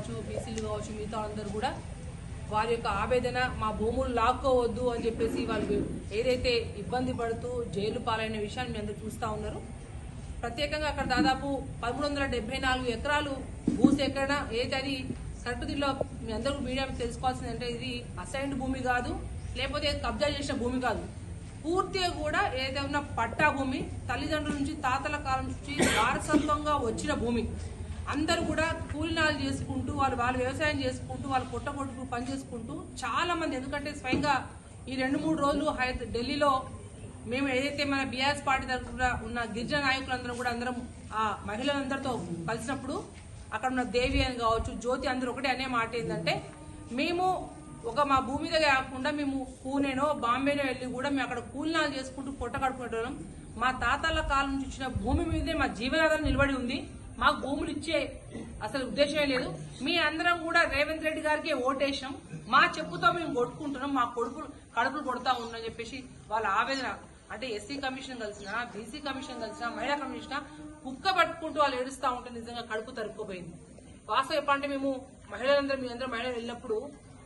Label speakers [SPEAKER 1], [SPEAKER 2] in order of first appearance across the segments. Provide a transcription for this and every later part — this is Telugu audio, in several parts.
[SPEAKER 1] కావచ్చు, బీసీలు కావచ్చు, మిగతా అందరూ కూడా వారి యొక్క ఆవేదన మా భూములు లాక్కోవద్దు అని చెప్పేసి వాళ్ళు ఏదైతే ఇబ్బంది పడుతూ జైలు పాలైన విషయాన్ని మీ అందరూ చూస్తూ ఉన్నారు. ప్రత్యేకంగా అక్కడ దాదాపు 1374 ఎకరాలు భూసేకరణ ఏదైతే అది కరెక్ట్. దీనిలో మీ అందరూ మీడియా తెలుసుకోవాల్సిందంటే ఇది అసైన్డ్ భూమి కాదు, లేకపోతే కబ్జా చేసిన భూమి కాదు. పూర్తిగా కూడా ఏదైతే ఉన్న పట్టా భూమి, తల్లిదండ్రుల నుంచి తాతల కాలం నుంచి వారసత్వంగా వచ్చిన భూమి. అందరూ కూడా కూలినాలు చేసుకుంటూ వాళ్ళు వ్యవసాయం చేసుకుంటూ వాళ్ళు పొట్టగొట్టుకు పని చేసుకుంటూ చాలా మంది, ఎందుకంటే స్వయంగా ఈ 2-3 రోజులు ఢిల్లీలో మేము ఏదైతే మన బీఆర్ఎస్ పార్టీ తరఫున ఉన్న గిరిజన నాయకులందరం కూడా అందరం ఆ మహిళలందరితో కలిసినప్పుడు అక్కడ ఉన్న దేవి అని కావచ్చు, జ్యోతి అందరూ ఒకటే అనే మాట ఏంటంటే, మేము మా భూమి మీద కాకుండా మేము పూణేనో బాంబేనో వెళ్ళి కూడా మేము అక్కడ కూలినాలు చేసుకుంటూ పొట్ట కడుపుకుంటాం. మా తాతల కాలం నుంచి ఇచ్చిన భూమి మీదే మా జీవనాధారం నిలబడి ఉంది. మాకు భూములు ఇచ్చే అసలు ఉద్దేశమే లేదు. మీ అందరం కూడా రేవంత్ రెడ్డి గారికి ఓటేసాం, మా చెప్పుతో మేము కొట్టుకుంటున్నాం, మా కడుపులు కొడతా ఉన్నామని చెప్పేసి వాళ్ళ ఆవేదన. అంటే ఎస్సీ కమిషన్ కలిసినా, బీసీ కమిషన్ కలిసినా, మహిళా కమిషన్ కుక్క పట్టుకుంటూ వాళ్ళు ఏడుస్తా ఉంటే నిజంగా కడుపు తరుక్కుపోయింది. వాస్తవం చెప్పంటే మేము మహిళలందరూ మీ అందరూ మహిళలు వెళ్ళినప్పుడు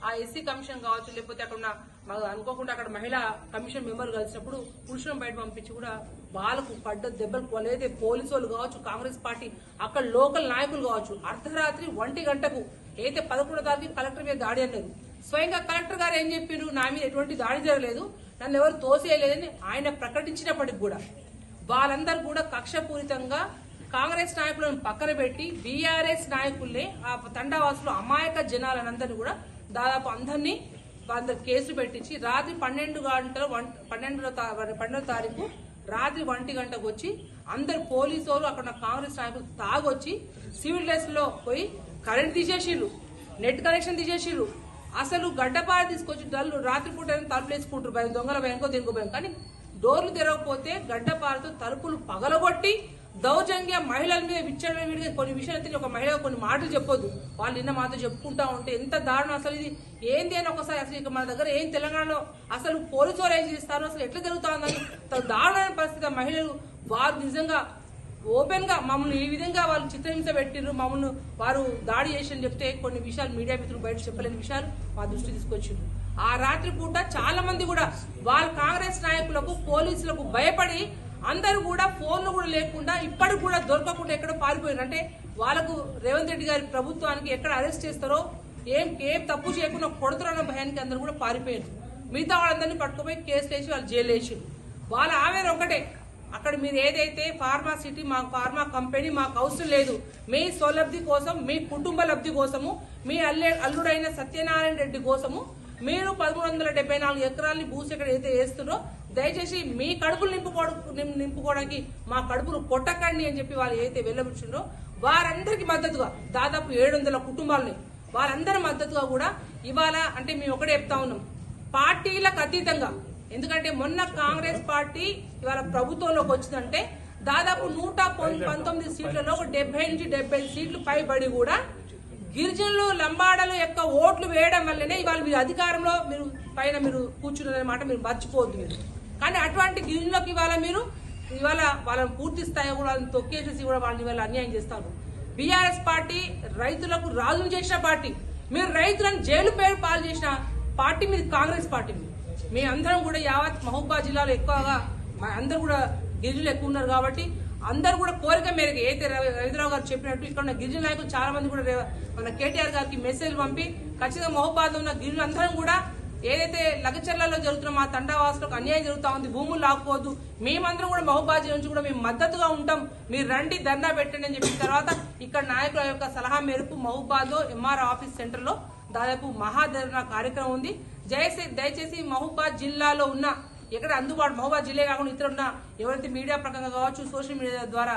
[SPEAKER 1] ఆ ఎస్సీ కమిషన్ కావచ్చు, లేకపోతే అక్కడ ఉన్న మాకు అనుకోకుండా అక్కడ మహిళా కమిషన్ మెంబర్ కలిసినప్పుడు పురుషులను బయట పంపించి కూడా వాళ్ళకు పడ్డ దెబ్బలకు వాళ్ళైతే పోలీసు వాళ్ళు కావచ్చు, కాంగ్రెస్ పార్టీ అక్కడ లోకల్ నాయకులు కావచ్చు, అర్ధరాత్రి 1 గంటకు అయితే 11వ తారీఖు కలెక్టర్ మీద దాడి అన్నారు. స్వయంగా కలెక్టర్ గారు ఏం చెప్పారు, నా మీద ఎటువంటి దాడి జరగలేదు, నన్ను ఎవరు తోసేయలేదని ఆయన ప్రకటించినప్పటికి కూడా వాళ్ళందరూ కూడా కక్షపూరితంగా కాంగ్రెస్ నాయకులను పక్కన పెట్టి బీఆర్ఎస్ నాయకుల్ని ఆ తండావాసులు అమాయక జనాలందరినీ కూడా దాదాపు అందరినీ కేసులు పెట్టించి రాత్రి 12వ తారీఖు రాత్రి 1 గంటకు వచ్చి అందరు పోలీసు వాళ్ళు అక్కడ కాంగ్రెస్ నాయకులు తాగొచ్చి సివిల్ డ్రెస్ లో పోయి కరెంట్ తీసేసిర్రు, నెట్ కనెక్షన్ తీసేసిర్రు. అసలు గడ్డపార తీసుకొచ్చి రాత్రిపూట తలుపులు వేసుకుంటారు, భయం దొంగల భయంకో దేనికో భయం. కానీ డోర్లు తెరవకపోతే గడ్డపారతో తలుపులు పగలగొట్టి దౌర్జన్య మహిళల మీద విచ్చలవిడిగా కొన్ని విషయాలు అయితే ఒక మహిళ కొన్ని మాటలు చెప్పొద్దు, వాళ్ళు నిన్న మాతో చెప్పుకుంటా ఉంటే ఎంత దారుణం. అసలు ఇది ఏంది అని ఒకసారి అసలు ఇక మన దగ్గర ఏం తెలంగాణలో అసలు పోలీసు వాళ్ళు ఏం చేస్తారు, అసలు ఎట్లా జరుగుతా ఉందని దారుణమైన పరిస్థితి. మహిళలు వారు నిజంగా ఓపెన్ గా మమ్మల్ని ఈ విధంగా వాళ్ళు చిత్రహింస పెట్టిర్రు, మమ్మల్ని వారు దాడి చేసి చెప్తే కొన్ని విషయాలు మీడియా మిత్రులు బయట చెప్పలేని విషయాలు మా దృష్టి తీసుకొచ్చిండ్రు. ఆ రాత్రి పూట చాలా మంది కూడా వాళ్ళ కాంగ్రెస్ నాయకులకు పోలీసులకు భయపడి అందరూ కూడా ఫోన్లు కూడా లేకుండా ఇప్పటికి కూడా దొరకకుండా ఎక్కడో పారిపోయారు. అంటే వాళ్ళకు రేవంత్ రెడ్డి గారి ప్రభుత్వానికి ఎక్కడ అరెస్ట్ చేస్తారో ఏం తప్పు చేయకుండా కొడుతారన్న భయానికి అందరూ కూడా పారిపోయారు. మిగతా వాళ్ళందరినీ పట్టుకుపోయి కేసులు వేసి వాళ్ళు జైలు వేసారు. వాళ్ళ ఆవేదన ఒకటే, అక్కడ మీరు ఏదైతే ఫార్మా సిటీ మా ఫార్మా కంపెనీ మాకు అవసరం లేదు, మీ స్వలబ్ధి కోసం, మీ కుటుంబ లబ్ధి కోసము, మీ అల్లుడైన సత్యనారాయణ రెడ్డి కోసము మీరు 1374 ఎకరాలని భూసేకరణ ఏదైతే వేస్తున్నారో దయచేసి మీ కడుపులు నింపుకోవడానికి మా కడుపులు కొట్టకండి అని చెప్పి వాళ్ళు ఏదైతే వెళ్ళబుచ్చిండ్రో వారందరికి మద్దతుగా దాదాపు 700 కుటుంబాలని వారందరి మద్దతుగా కూడా ఇవాళ అంటే మేము ఒకటే చెప్తా ఉన్నాం, పార్టీలకు అతీతంగా. ఎందుకంటే మొన్న కాంగ్రెస్ పార్టీ ఇవాళ ప్రభుత్వంలోకి వచ్చిందంటే దాదాపు 119 సీట్లలో 70 నుంచి 75 సీట్లు పైబడి కూడా గిరిజనులు లంబాడల యొక్క ఓట్లు వేయడం వల్లనే ఇవాళ మీరు అధికారంలో మీరు కూర్చున్న మాట మీరు మర్చిపోవద్దు మీరు. కానీ అటువంటి గిరిజనులకు ఇవాళ వాళ్ళని పూర్తి స్థాయి కూడా వాళ్ళని తొక్కేసేసి కూడా వాళ్ళని ఇవాళ అన్యాయం చేస్తారు. బీఆర్ఎస్ పార్టీ రైతులకు రాజును చేసిన పార్టీ, మీరు రైతులను జైలు పేరు పాలు చేసిన పార్టీ మీరు కాంగ్రెస్ పార్టీ. మీ అందరం కూడా యావత్ మహబూబాబాద్ జిల్లాలో ఎక్కువగా అందరూ కూడా గిరిజనులు ఎక్కువ ఉన్నారు కాబట్టి అందరూ కూడా కోరిక మేరకు ఏదైతే రవీంద్రరావు గారు చెప్పినట్టు ఇక్కడ ఉన్న గిరిజన నాయకులు చాలా మంది కూడా మన కేటీఆర్ గారికి మెసేజ్ పంపి ఖచ్చితంగా మహబూబాబాద్ లో ఉన్న గిరిజనులు అందరం కూడా ఏదైతే లగచర్లలో జరుగుతున్న మా తండావాసులకు అన్యాయం జరుగుతా ఉంది, భూములు లాక్కోవద్దు, మేమందరం కూడా మహబూబాబాద్ జిల్లా నుంచి కూడా మేము మద్దతుగా ఉంటాం, మీరు రండి ధర్నా పెట్టండి అని చెప్పిన తర్వాత ఇక్కడ నాయకుల యొక్క సలహా మేరకు మహబూబాబాద్ లో ఎంఆర్ ఆఫీస్ సెంటర్ లో దాదాపు మహాధర్నా కార్యక్రమం ఉంది. దయచేసి మహబూబాబాద్ జిల్లాలో ఉన్న ఎక్కడ అందుబాటు మహబూబాబాద్ జిల్లా కాకుండా ఇతర ఉన్న ఎవరైతే మీడియా ప్రకంగా కావచ్చు, సోషల్ మీడియా ద్వారా